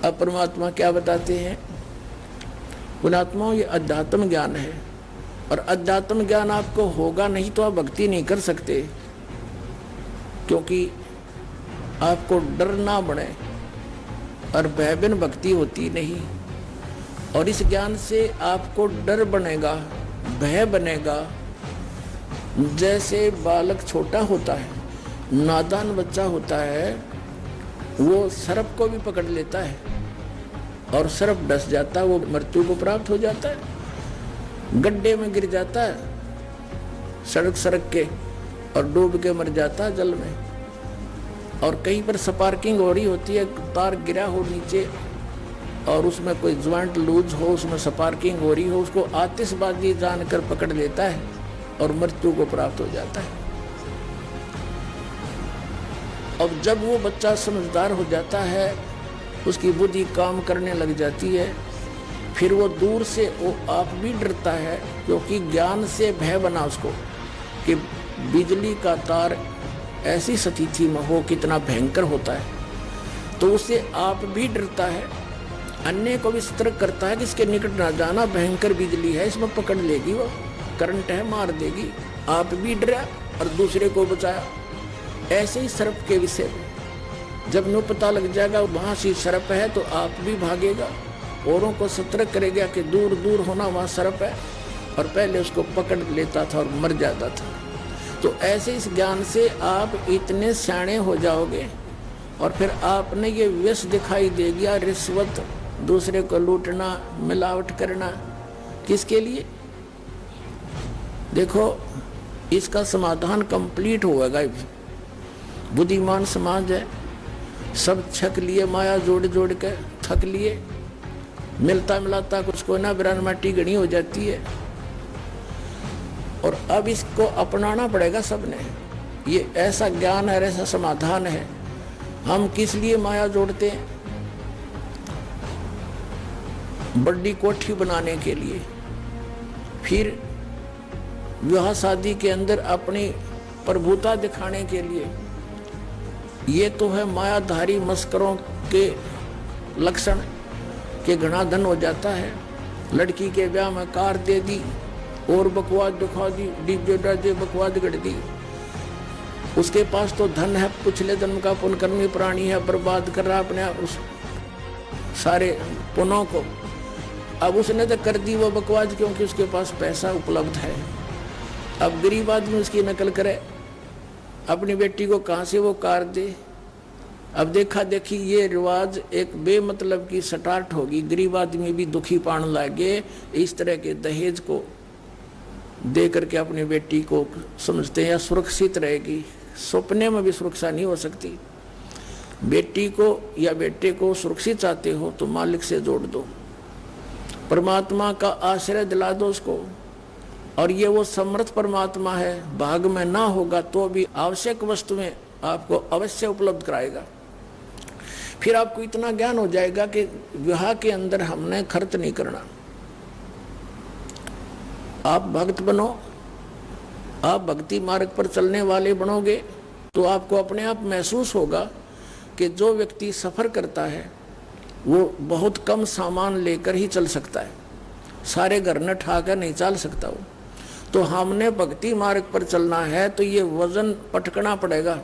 अब परमात्मा क्या बताते हैं? पुण्यात्माओं, ये अध्यात्म ज्ञान है, और अध्यात्म ज्ञान आपको होगा नहीं तो आप भक्ति नहीं कर सकते, क्योंकि आपको डर ना बने, और भय बिन भक्ति होती नहीं। और इस ज्ञान से आपको डर बनेगा, भय बनेगा। जैसे बालक छोटा होता है, नादान बच्चा होता है, वो सर्प को भी पकड़ लेता है और सर्प डस जाता है, वो मृत्यु को प्राप्त हो जाता है। गड्ढे में गिर जाता है सड़क के और डूब के मर जाता है जल में। और कहीं पर स्पार्किंग हो रही होती है, तार गिरा हो नीचे और उसमें कोई ज्वाइंट लूज हो, उसमें स्पार्किंग हो रही हो, उसको आतिशबाजी जानकर पकड़ लेता है और मृत्यु को प्राप्त हो जाता है। अब जब वो बच्चा समझदार हो जाता है, उसकी बुद्धि काम करने लग जाती है, फिर वो दूर से वो आप भी डरता है, क्योंकि ज्ञान से भय बना उसको कि बिजली का तार ऐसी स्थिति में हो कितना भयंकर होता है, तो उससे आप भी डरता है। अन्य को भी सतर्क करता है कि इसके निकट ना जाना, भयंकर बिजली है, इसमें पकड़ लेगी, वो करंट है, मार देगी। आप भी डरा और दूसरे को बचाया। ऐसे ही सर्प के विषय में जब नो पता लग जाएगा वहां से सर्प है, तो आप भी भागेगा, औरों को सतर्क करेगा कि दूर दूर होना, वहां सर्प है, और पहले उसको पकड़ लेता था और मर जाता था। तो ऐसे इस ज्ञान से आप इतने सियाणे हो जाओगे, और फिर आपने ये व्यस दिखाई दे गया, रिश्वत, दूसरे को लूटना, मिलावट करना, किसके लिए? देखो, इसका समाधान कंप्लीट होगा। बुद्धिमान समाज है, सब छक लिए, माया जोड़ जोड़ के थक लिए, मिलता मिलाता कुछ को ना बिरान माटी गणी हो जाती है। और अब इसको अपनाना पड़ेगा सबने। ये ऐसा ज्ञान है, ऐसा समाधान है। हम किस लिए माया जोड़ते हैं? बड़ी कोठी बनाने के लिए, फिर विवाह शादी के अंदर अपनी प्रभुता दिखाने के लिए। ये तो है मायाधारी मस्करों के लक्षण के घना धन हो जाता है। लड़की के ब्याह में कार दे दी और बकवास दिखा दी, डीजे डाजे बकवास गढ़ दी। उसके पास तो धन है, पिछले जन्म का पुण्यकर्मी प्राणी है, बर्बाद कर रहा अपने उस सारे पुण्यों को। अब उसने तो कर दी वो बकवास, क्योंकि उसके पास पैसा उपलब्ध है। अब गरीब आदमी उसकी नकल करे, अपनी बेटी को कहाँ से वो कार दे। अब देखा देखी ये रिवाज एक बेमतलब की स्टार्ट होगी, गरीब आदमी भी दुखी पान लागे, इस तरह के दहेज को दे करके अपनी बेटी को समझते हैं या सुरक्षित रहेगी। सपने में भी सुरक्षा नहीं हो सकती। बेटी को या बेटे को सुरक्षित चाहते हो तो मालिक से जोड़ दो, परमात्मा का आश्रय दिला दो उसको। और ये वो समर्थ परमात्मा है, भाग में ना होगा तो भी आवश्यक वस्तुएं आपको अवश्य उपलब्ध कराएगा। फिर आपको इतना ज्ञान हो जाएगा कि विवाह के अंदर हमने खर्च नहीं करना। आप भक्त बनो, आप भक्ति मार्ग पर चलने वाले बनोगे, तो आपको अपने आप महसूस होगा कि जो व्यक्ति सफर करता है वो बहुत कम सामान लेकर ही चल सकता है, सारे घर न ठाकर नहीं चल सकता वो। तो हमने भक्ति मार्ग पर चलना है तो ये वजन पटकना पड़ेगा।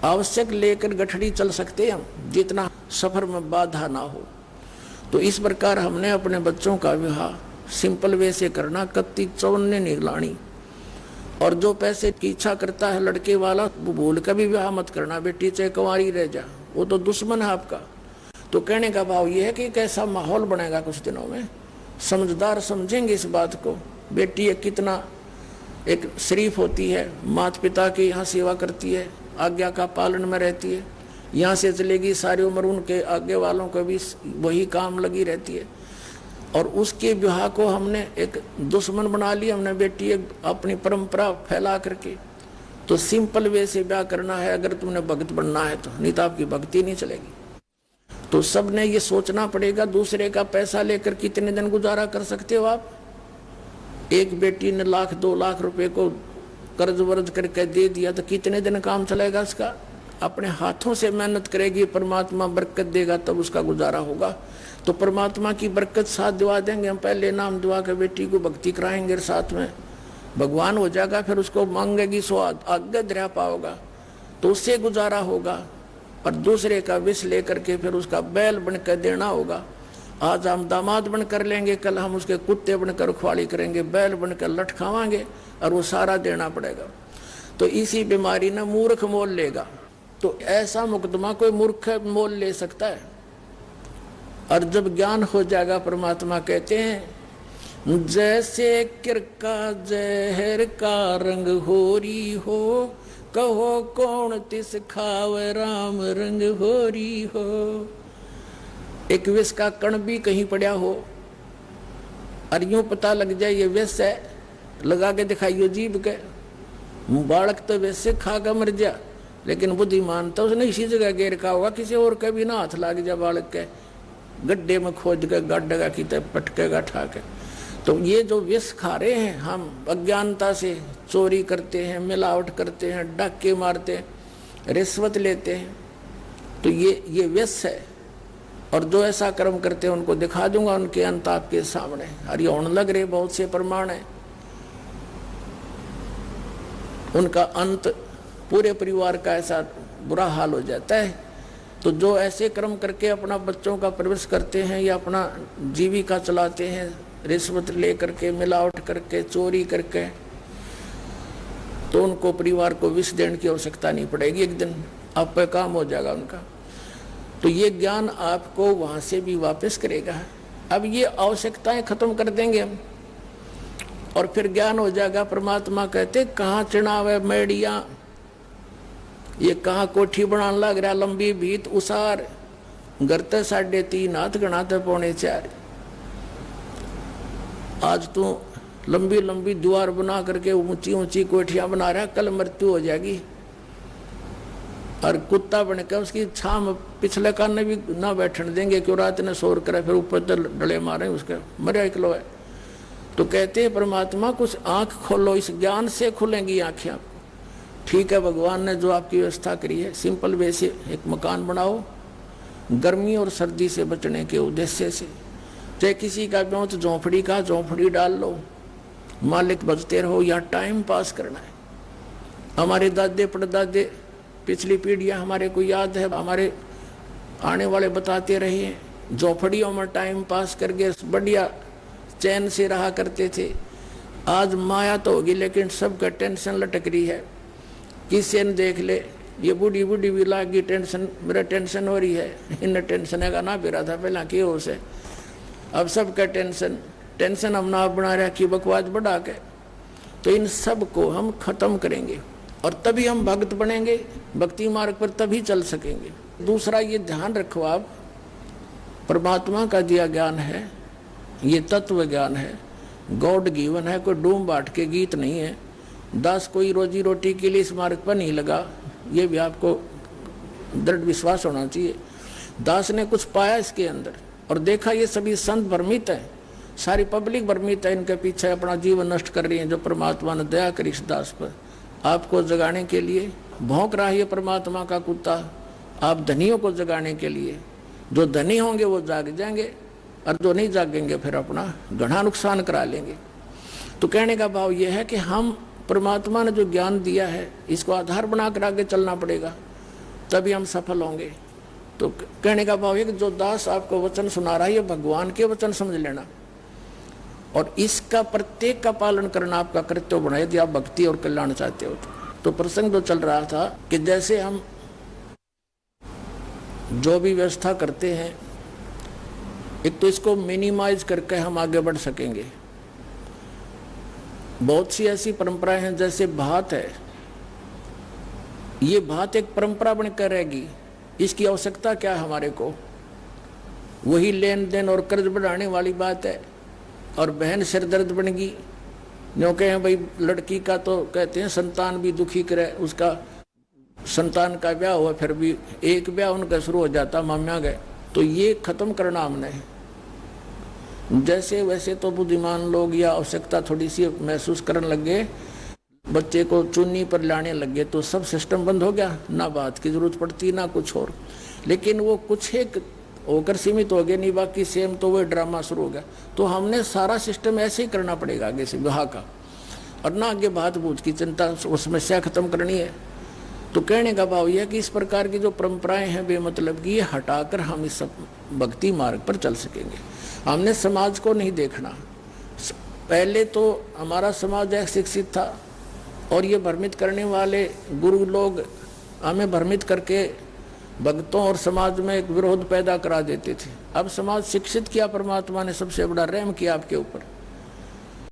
आवश्यक लेकर गठड़ी चल सकते हैं हम, जितना सफर में बाधा ना हो। तो इस प्रकार हमने अपने बच्चों का विवाह सिंपल वे से करना, कत्ती चौने नहीं लानी। और जो पैसे की इच्छा करता है लड़के वाला, वो भूल कर भी विवाह मत करना, बेटी चाहे कुंवारी रह जा, वो तो दुश्मन है आपका। तो कहने का भाव ये है कि कैसा माहौल बनेगा कुछ दिनों में, समझदार समझेंगे इस बात को। बेटी एक कितना एक शरीफ होती है, माता पिता की यहाँ सेवा करती है, आज्ञा का पालन में रहती है, यहाँ से चलेगी सारी उम्र उनके आगे वालों को भी वही काम लगी रहती है। और उसके विवाह को हमने एक दुश्मन बना लिया, हमने बेटी एक अपनी परंपरा फैला करके। तो सिंपल वे से ब्याह करना है अगर तुमने भक्त बनना है तो, नहीं तो आपकी भक्ति नहीं चलेगी। तो सबने ये सोचना पड़ेगा, दूसरे का पैसा लेकर कितने दिन गुजारा कर सकते हो आप? एक बेटी ने 1,00,000 2 लाख रुपए को कर्ज वर्ज करके दे दिया तो कितने दिन काम चलेगा इसका? अपने हाथों से मेहनत करेगी, परमात्मा बरकत देगा, तब उसका गुजारा होगा। तो परमात्मा की बरकत साथ दिवा देंगे हम। पहले नाम दुआ के बेटी को भक्ति कराएंगे, साथ में भगवान हो जाएगा, फिर उसको मांगेगी सो आगे दरिया पाओगा, तो उससे गुजारा होगा। और दूसरे का विष लेकर के फिर उसका बैल बनकर देना होगा। आज हम दामाद बनकर लेंगे, कल हम उसके कुत्ते बनकर रखवाली करेंगे, बैल बनकर लटकावांगे, और वो सारा देना पड़ेगा। तो इसी बीमारी ने मूर्ख मोल लेगा। तो ऐसा मुकदमा कोई मूर्ख मोल ले सकता है? और जब ज्ञान हो जाएगा, परमात्मा कहते हैं जैसे किरका जहर का रंग होरी हो, कहो कौन तिस खावे राम रंग होरी हो। एक विष का कण भी कहीं पड़ा हो और यूं पता लग जाए ये विष है, लगा के दिखाइयो जीभ के, बालक तो वैसे खा कर मर जा, लेकिन बुद्धिमान तो उसने इसी जगह घेर का होगा, किसी और के भी ना हाथ लग जा, बालक के गड्ढे में खोद के गाड़ेगा कि पटकेगा ठा के। तो ये जो विष खा रहे हैं हम, अज्ञानता से चोरी करते हैं, मिलावट करते हैं, डाके मारते हैं, रिश्वत लेते हैं, तो ये विष है। और जो ऐसा कर्म करते हैं उनको दिखा दूंगा, उनके अंत आपके सामने। और ये होने लग रहे बहुत से प्रमाण है। उनका अंत पूरे परिवार का ऐसा बुरा हाल हो जाता है। तो जो ऐसे कर्म करके अपना बच्चों का परवरिश करते हैं या अपना जीविका चलाते हैं, रिश्वत ले करके, मिलावट करके, चोरी करके, तो उनको परिवार को विष देने की आवश्यकता नहीं पड़ेगी, एक दिन आप पे काम हो जाएगा उनका। तो ये ज्ञान आपको वहां से भी वापस करेगा। अब ये आवश्यकताएं खत्म कर देंगे हम, और फिर ज्ञान हो जाएगा। परमात्मा कहते कहाँ चिनावे मेड़िया, ये कहाँ कोठी बनाने लग रहा, लंबी भीत उसार, गरते 3.5 हाथ गणाते 4.25। आज तू लंबी लंबी द्वार बना करके ऊंची ऊंची कोठियां बना रहा, कल मृत्यु हो जाएगी। और कुत्ता बनकर उसकी छाम पिछले कान भी ना बैठने देंगे, क्यों रात ने शोर करे, फिर ऊपर तो डले मारे उसके, मरे इकलो है। तो कहते हैं परमात्मा कुछ आंख खोलो, इस ज्ञान से खुलेंगी आंखें। ठीक है, भगवान ने जो आपकी व्यवस्था करी है, सिंपल वे से एक मकान बनाओ, गर्मी और सर्दी से बचने के उद्देश्य से। चाहे किसी का भी हो तो झोंपड़ी का झोंपड़ी डाल लो, मालिक बचते रहो, या टाइम पास करना है। हमारे दादे परदादे, पिछली पीढ़ियां हमारे को याद है, हमारे आने वाले बताते रहे हैं, झोंपड़ियों में टाइम पास करके बढ़िया चैन से रहा करते थे। आज माया तो होगी, लेकिन सबका टेंशन लटक रही है। किसी ने देख ले, ये बूढ़ी बूढ़ी भी लागी टेंशन, मेरा टेंशन हो रही है, इन्हें टेंशन है ना बेरा था पहला की हो से। अब सबका टेंशन हम ना बना रहा कि बकवास बढ़ा के। तो इन सब को हम खत्म करेंगे, और तभी हम भक्त बनेंगे, भक्ति मार्ग पर तभी चल सकेंगे। दूसरा ये ध्यान रखो आप, परमात्मा का दिया ज्ञान है, ये तत्व ज्ञान है, गॉड गिवन है, कोई डूम बाट के गीत नहीं है। दास कोई रोजी रोटी के लिए इस मार्ग पर नहीं लगा, ये भी आपको दृढ़ विश्वास होना चाहिए। दास ने कुछ पाया इसके अंदर, और देखा ये सभी संत भ्रमित है, सारी पब्लिक भ्रमित है, इनके पीछे अपना जीवन नष्ट कर रही है। जो परमात्मा ने दया करी इस दास पर, आपको जगाने के लिए भौंक रहा है परमात्मा का कुत्ता, आप धनियों को जगाने के लिए। जो धनी होंगे वो जाग जाएंगे, और जो नहीं जागेंगे फिर अपना घना नुकसान करा लेंगे। तो कहने का भाव यह है कि हम परमात्मा ने जो ज्ञान दिया है, इसको आधार बनाकर आगे चलना पड़ेगा, तभी हम सफल होंगे। तो कहने का भाव है कि जो दास आपको वचन सुना रहा है, ये भगवान के वचन समझ लेना, और इसका प्रत्येक का पालन करना आपका कर्तव्य बना, यदि आप भक्ति और कल्याण चाहते हो। तो प्रसंग जो चल रहा था कि जैसे हम जो भी व्यवस्था करते हैं, एक तो इसको मिनिमाइज करके हम आगे बढ़ सकेंगे। बहुत सी ऐसी परंपराएं हैं, जैसे भात है, ये भात एक परंपरा बनकर रहेगी, इसकी आवश्यकता क्या है हमारे को? वही लेन देन और कर्ज बढ़ाने वाली बात है। और बहन सिर दर्द बन गई, जो कहे भाई लड़की का तो कहते हैं संतान भी दुखी करे, उसका संतान का ब्याह हुआ, फिर भी एक ब्याह उनका शुरू हो जाता, माम्या गए। तो ये खत्म करना हमने। जैसे वैसे तो बुद्धिमान लोग या आवश्यकता थोड़ी सी महसूस करने लग गए, बच्चे को चुन्नी पर लाने लगे तो सब सिस्टम बंद हो गया, ना बात की जरूरत पड़ती ना कुछ और। लेकिन वो कुछ एक होकर सीमित हो गए, नहीं बाकी सेम, तो वो ड्रामा शुरू हो गया। तो हमने सारा सिस्टम ऐसे ही करना पड़ेगा आगे से विवाह का, और ना आगे बात बूझ की चिंता, उस समस्या खत्म करनी है। तो कहने का भाव यह कि इस प्रकार की जो परंपराएं हैं बेमतलब की, ये हटाकर हम इस भक्ति मार्ग पर चल सकेंगे। हमने समाज को नहीं देखना। पहले तो हमारा समाज एक शिक्षित था और ये भ्रमित करने वाले गुरु लोग हमें भ्रमित करके भक्तों और समाज में एक विरोध पैदा करा देते थे। अब समाज शिक्षित किया, परमात्मा ने सबसे बड़ा रहम किया आपके ऊपर।